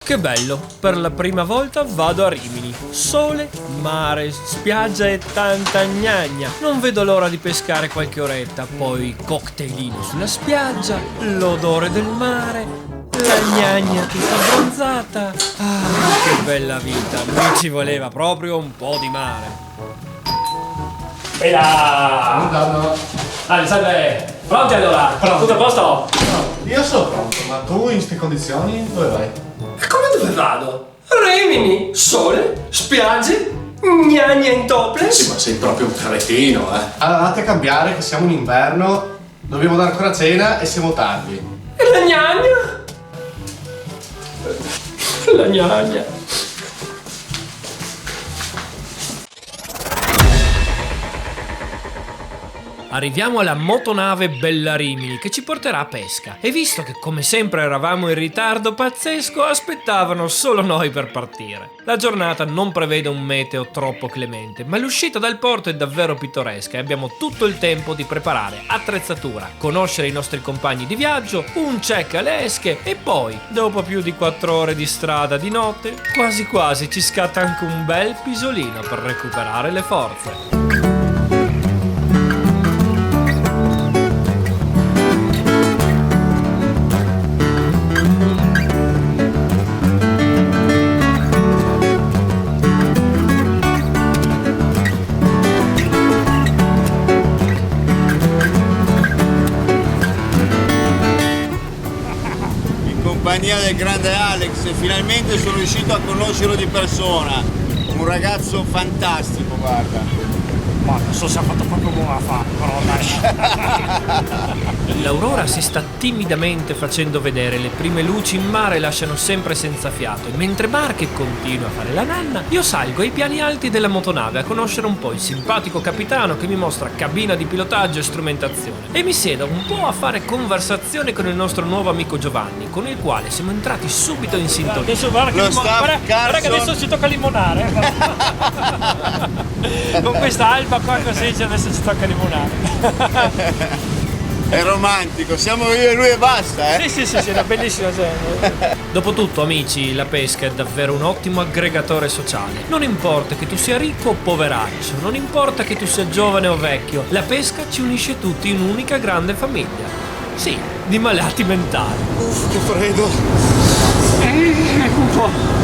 Che bello, per la prima volta vado a Rimini. Sole, mare, spiaggia e tanta gnagna. Non vedo l'ora di pescare qualche oretta, poi cocktailino sulla spiaggia, l'odore del mare, la gnagna tutta abbronzata. Ah, che bella vita, mi ci voleva proprio un po' di mare. E là! Buongiorno. Salve! Pronti allora? Pronti. Tutto a posto? Io sono pronto, ma tu in queste condizioni dove vai? Come dove vado? Rimini, sole, spiagge, gnagna in topless. Sì, ma sei proprio un cretino, eh. Allora, andate a cambiare che siamo in inverno, dobbiamo dare ancora cena e siamo tardi. E la gnagna? La gnagna. Arriviamo alla motonave Bella Rimini che ci porterà a pesca e visto che come sempre eravamo in ritardo pazzesco aspettavano solo noi per partire. La giornata non prevede un meteo troppo clemente ma l'uscita dal porto è davvero pittoresca e abbiamo tutto il tempo di preparare attrezzatura, conoscere i nostri compagni di viaggio, un check alle esche e poi, dopo più di 4 ore di strada di notte, quasi quasi ci scatta anche un bel pisolino per recuperare le forze. Compagnia del grande Alex, finalmente sono riuscito a conoscerlo di persona, un ragazzo fantastico, guarda. Ma non so se ha fatto proprio buona fa, però dai. L'Aurora si sta timidamente facendo vedere, le prime luci in mare lasciano sempre senza fiato e mentre Marche continua a fare la nanna, io salgo ai piani alti della motonave a conoscere un po' il simpatico capitano che mi mostra cabina di pilotaggio e strumentazione e mi siedo un po' a fare conversazione con il nostro nuovo amico Giovanni, con il quale siamo entrati subito in sintonia. Adesso guarda che, guarda che adesso ci tocca limonare. Con questa alba qua così adesso ci tocca limonare. È romantico, siamo io e lui e basta, eh? Sì, è una bellissima gente. Dopotutto, amici, la pesca è davvero un ottimo aggregatore sociale. Non importa che tu sia ricco o poveraccio, non importa che tu sia giovane o vecchio, la pesca ci unisce tutti in un'unica grande famiglia. Sì, di malati mentali. Che freddo. Ecco un po'.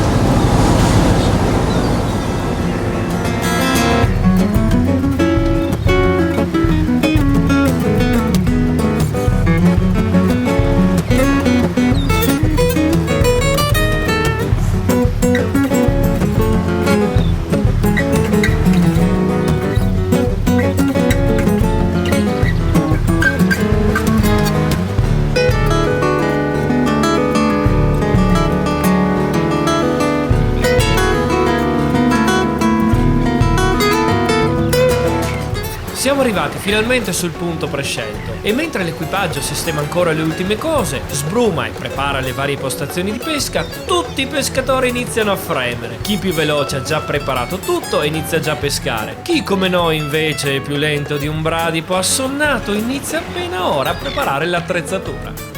Siamo arrivati finalmente sul punto prescelto e mentre l'equipaggio sistema ancora le ultime cose, sbruma e prepara le varie postazioni di pesca, tutti i pescatori iniziano a fremere. Chi più veloce ha già preparato tutto e inizia già a pescare. Chi come noi invece è più lento di un bradipo assonnato inizia appena ora a preparare l'attrezzatura.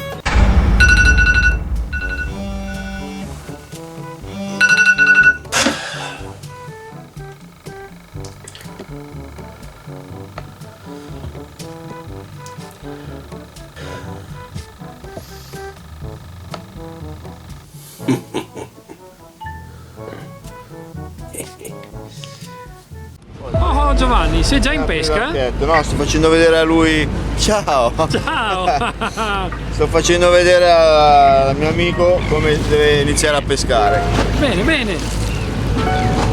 Oh Giovanni, sei già in pesca? No, sto facendo vedere a lui. Ciao! Ciao! Sto facendo vedere al mio amico come deve iniziare a pescare. Bene, bene!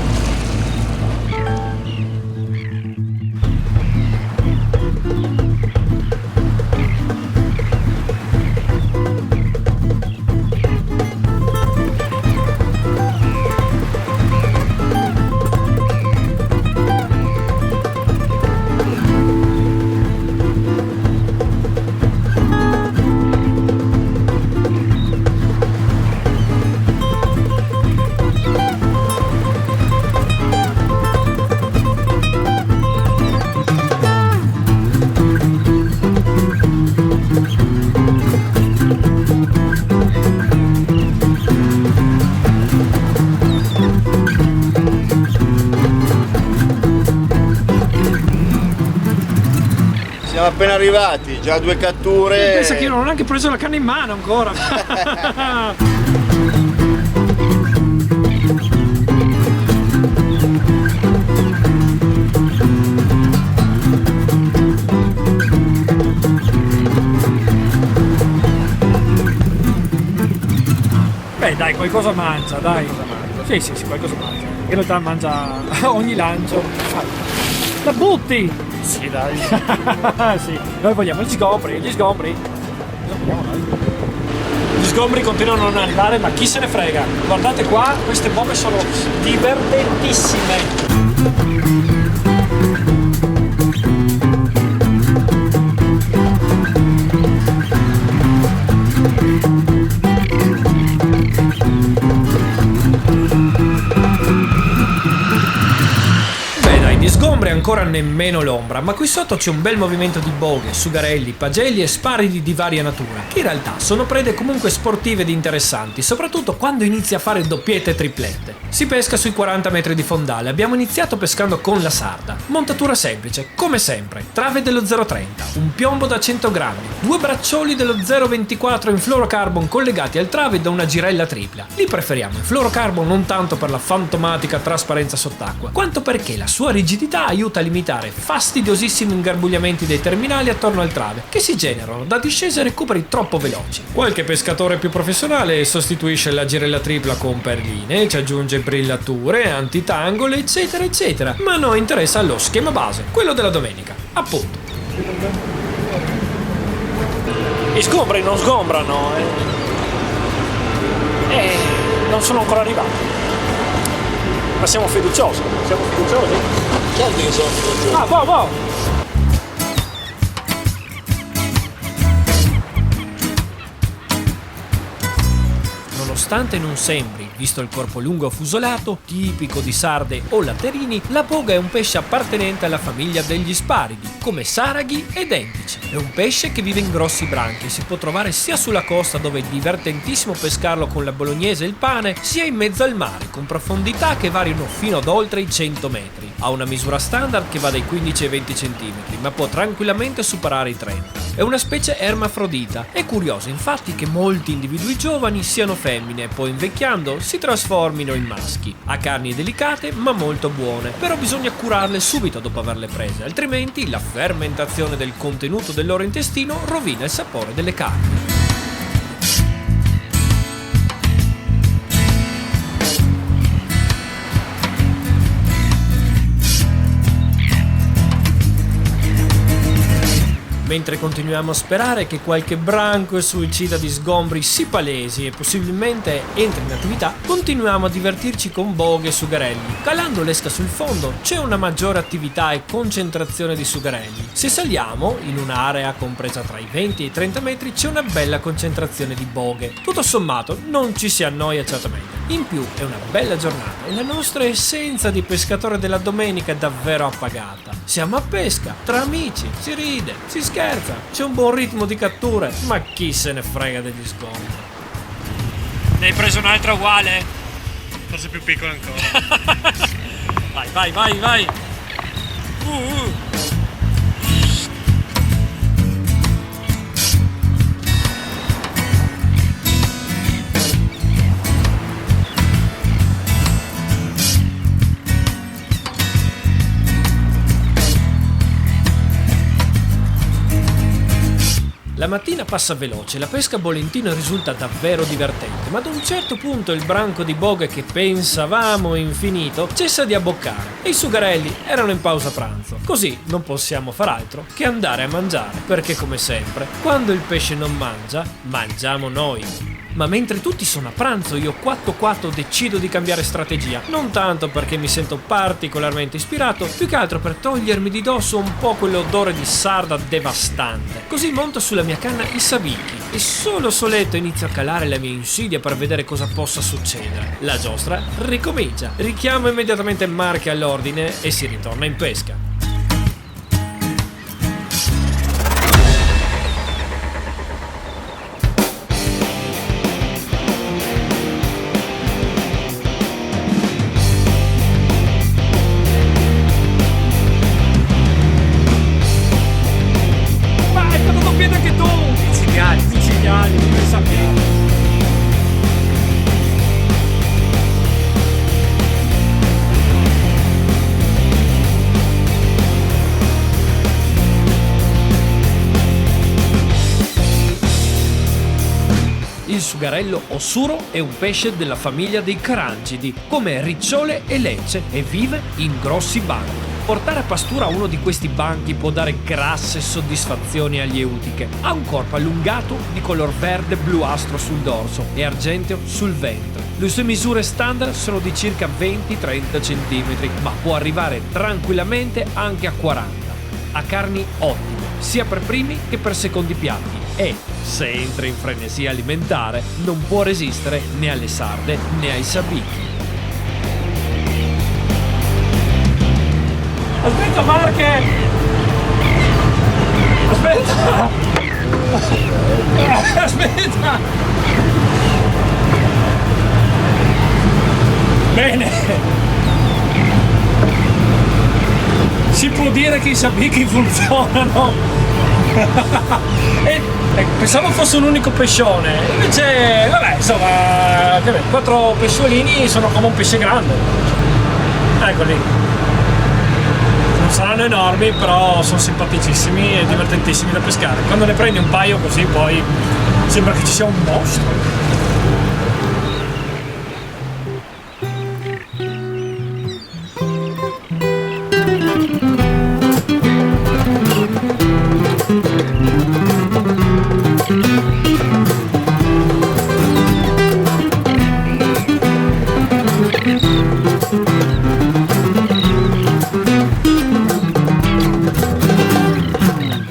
Siamo appena arrivati, già 2 catture. Pensa che io non ho neanche preso la canna in mano ancora. Beh dai, qualcosa mangia, dai. Sì, qualcosa mangia. In realtà mangia ogni lancio. La butti! Sì, dai. Sì. Noi vogliamo gli sgombri. Cosa vogliamo noi? Gli sgombri continuano a non arrivare, ma chi se ne frega? Guardate qua, queste bombe sono divertentissime. Di sgombri ancora nemmeno l'ombra, ma qui sotto c'è un bel movimento di boghe, sugarelli, pagelli e sparidi di varia natura, che in realtà sono prede comunque sportive ed interessanti, soprattutto quando inizi a fare doppiette e triplette. Si pesca sui 40 metri di fondale, abbiamo iniziato pescando con la sarda. Montatura semplice, come sempre, trave dello 0,30, un piombo da 100 grammi, 2 braccioli dello 0,24 in fluorocarbon collegati al trave da una girella tripla. Li preferiamo in fluorocarbon non tanto per la fantomatica trasparenza sott'acqua, quanto perché la sua rigidità aiuta a limitare fastidiosissimi ingarbugliamenti dei terminali attorno al trave, che si generano da discese e recuperi troppo veloci. Qualche pescatore più professionale sostituisce la girella tripla con perline, ci aggiunge brillature, antitangole, eccetera eccetera, ma a noi interessa lo schema base, quello della domenica, appunto. I sgombri non sgombrano, non sono ancora arrivati. Ma siamo fiduciosi. Certo che sono fiducioso. Ah, wow. Nonostante non sembri, visto il corpo lungo affusolato, tipico di sarde o latterini, la boga è un pesce appartenente alla famiglia degli sparidi, come saraghi ed endici. È un pesce che vive in grossi branchi, si può trovare sia sulla costa dove è divertentissimo pescarlo con la bolognese e il pane, sia in mezzo al mare, con profondità che variano fino ad oltre i 100 metri. Ha una misura standard che va dai 15 ai 20 cm, ma può tranquillamente superare i 30. È una specie ermafrodita. È curioso infatti che molti individui giovani siano femmine e poi invecchiando si trasformino in maschi. Ha carni delicate ma molto buone, però bisogna curarle subito dopo averle prese, altrimenti la fermentazione del contenuto del loro intestino rovina il sapore delle carni. Mentre continuiamo a sperare che qualche branco e suicida di sgombri si palesi e possibilmente entri in attività, continuiamo a divertirci con boghe e sugarelli. Calando l'esca sul fondo c'è una maggiore attività e concentrazione di sugarelli. Se saliamo, in un'area compresa tra i 20 e i 30 metri, c'è una bella concentrazione di boghe. Tutto sommato non ci si annoia certamente. In più è una bella giornata e la nostra essenza di pescatore della domenica è davvero appagata. Siamo a pesca, tra amici, si ride, si scherza, c'è un buon ritmo di catture, ma chi se ne frega degli sgombri. Ne hai preso un'altra uguale? Forse più piccola ancora. Vai. La mattina passa veloce, la pesca a Bolentino risulta davvero divertente, ma ad un certo punto il branco di boghe che pensavamo infinito cessa di abboccare e i sugarelli erano in pausa pranzo. Così non possiamo far altro che andare a mangiare, perché come sempre, quando il pesce non mangia, mangiamo noi. Ma mentre tutti sono a pranzo, io quatto decido di cambiare strategia. Non tanto perché mi sento particolarmente ispirato, più che altro per togliermi di dosso un po' quell'odore di sarda devastante. Così monto sulla mia canna i sabicchi e solo soletto inizio a calare la mia insidia per vedere cosa possa succedere. La giostra ricomincia, richiamo immediatamente Marche all'ordine e si ritorna in pesca. sugarello o suro è un pesce della famiglia dei carangidi, come ricciole e lecce, e vive in grossi banchi. Portare a pastura uno di questi banchi può dare grasse soddisfazioni agli eutiche. Ha un corpo allungato di color verde bluastro sul dorso e argenteo sul ventre. Le sue misure standard sono di circa 20-30 cm, ma può arrivare tranquillamente anche a 40. Ha carni ottime, sia per primi che per secondi piatti, e, se entra in frenesia alimentare, non può resistere né alle sarde né ai sabicchi. Aspetta Marche! Aspetta! Aspetta! Bene! Si può dire che i sabicchi funzionano! Pensavo fosse un unico pescione, invece, vabbè, insomma, 4 pesciolini sono come un pesce grande. Eccoli. Non saranno enormi, però sono simpaticissimi e divertentissimi da pescare. Quando ne prendi un paio così, poi sembra che ci sia un mostro.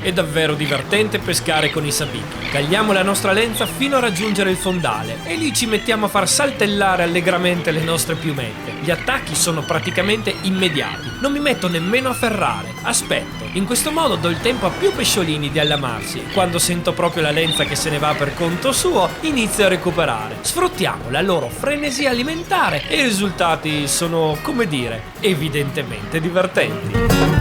È davvero divertente pescare con i sabicchi. Cagliamo la nostra lenza fino a raggiungere il fondale e lì ci mettiamo a far saltellare allegramente le nostre piumette. Gli attacchi sono praticamente immediati. Non mi metto nemmeno a ferrare. Aspetto. In questo modo do il tempo a più pesciolini di allamarsi e quando sento proprio la lenza che se ne va per conto suo, inizio a recuperare. Sfruttiamo la loro frenesia alimentare e i risultati sono, come dire, evidentemente divertenti.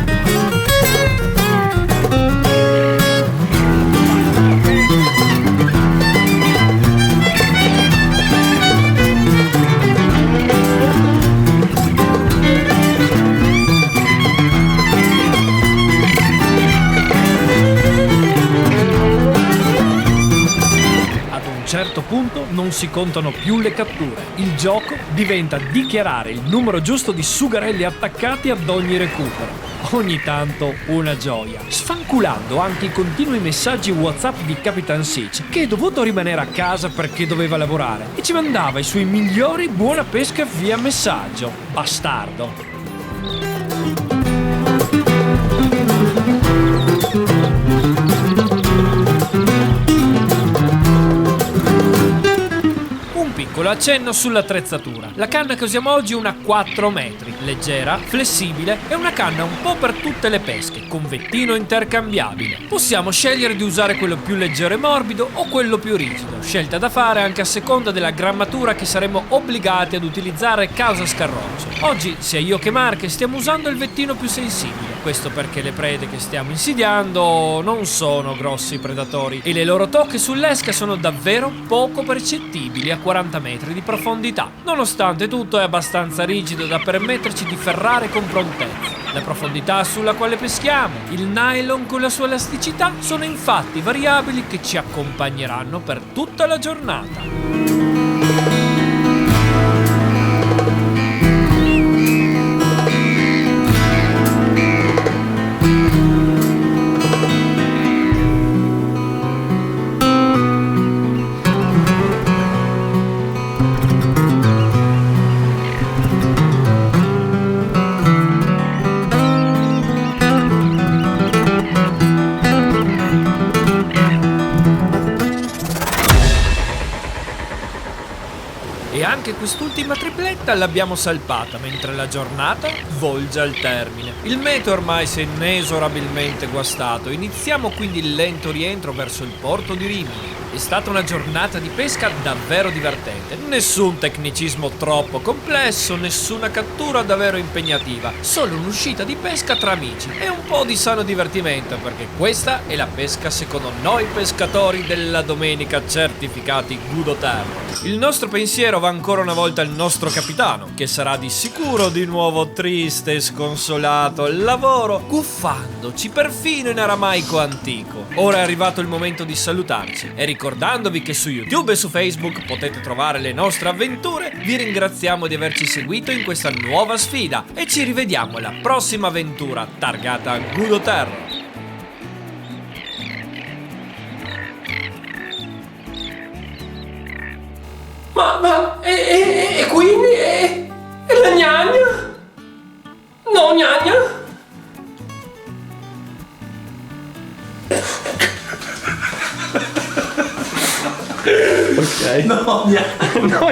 A un certo punto non si contano più le catture. Il gioco diventa dichiarare il numero giusto di sugarelli attaccati ad ogni recupero. Ogni tanto una gioia, sfanculando anche i continui messaggi WhatsApp di Capitan Sitch, che è dovuto rimanere a casa perché doveva lavorare e ci mandava i suoi migliori buona pesca via messaggio. Bastardo. Piccolo accenno sull'attrezzatura. La canna che usiamo oggi è una 4 metri, leggera, flessibile e una canna un po' per tutte le pesche, con vettino intercambiabile. Possiamo scegliere di usare quello più leggero e morbido o quello più rigido, scelta da fare anche a seconda della grammatura che saremo obbligati ad utilizzare causa scarroccio. Oggi, sia io che Marche stiamo usando il vettino più sensibile, questo perché le prede che stiamo insidiando non sono grossi predatori e le loro tocche sull'esca sono davvero poco percettibili a 40 metri di profondità. Nonostante tutto è abbastanza rigido da permetterci di ferrare con prontezza. La profondità sulla quale peschiamo, il nylon con la sua elasticità sono infatti variabili che ci accompagneranno per tutta la giornata. E anche quest'ultima tripletta l'abbiamo salpata mentre la giornata volge al termine. Il meteo ormai si è inesorabilmente guastato, iniziamo quindi il lento rientro verso il porto di Rimini. È stata una giornata di pesca davvero divertente, nessun tecnicismo troppo complesso, nessuna cattura davvero impegnativa, solo un'uscita di pesca tra amici e un po' di sano divertimento, perché questa è la pesca secondo noi pescatori della domenica certificati Gudoterra. Il nostro pensiero va ancora una volta al nostro capitano, che sarà di sicuro di nuovo triste e sconsolato al lavoro, guffandoci perfino in aramaico antico. Ora è arrivato il momento di salutarci e ricordandovi che su YouTube e su Facebook potete trovare le nostre avventure. Vi ringraziamo di averci seguito in questa nuova sfida e ci rivediamo alla prossima avventura targata Gudoterra. E quindi e la gnagna? No, gnagna? Ok. No,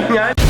gnagna.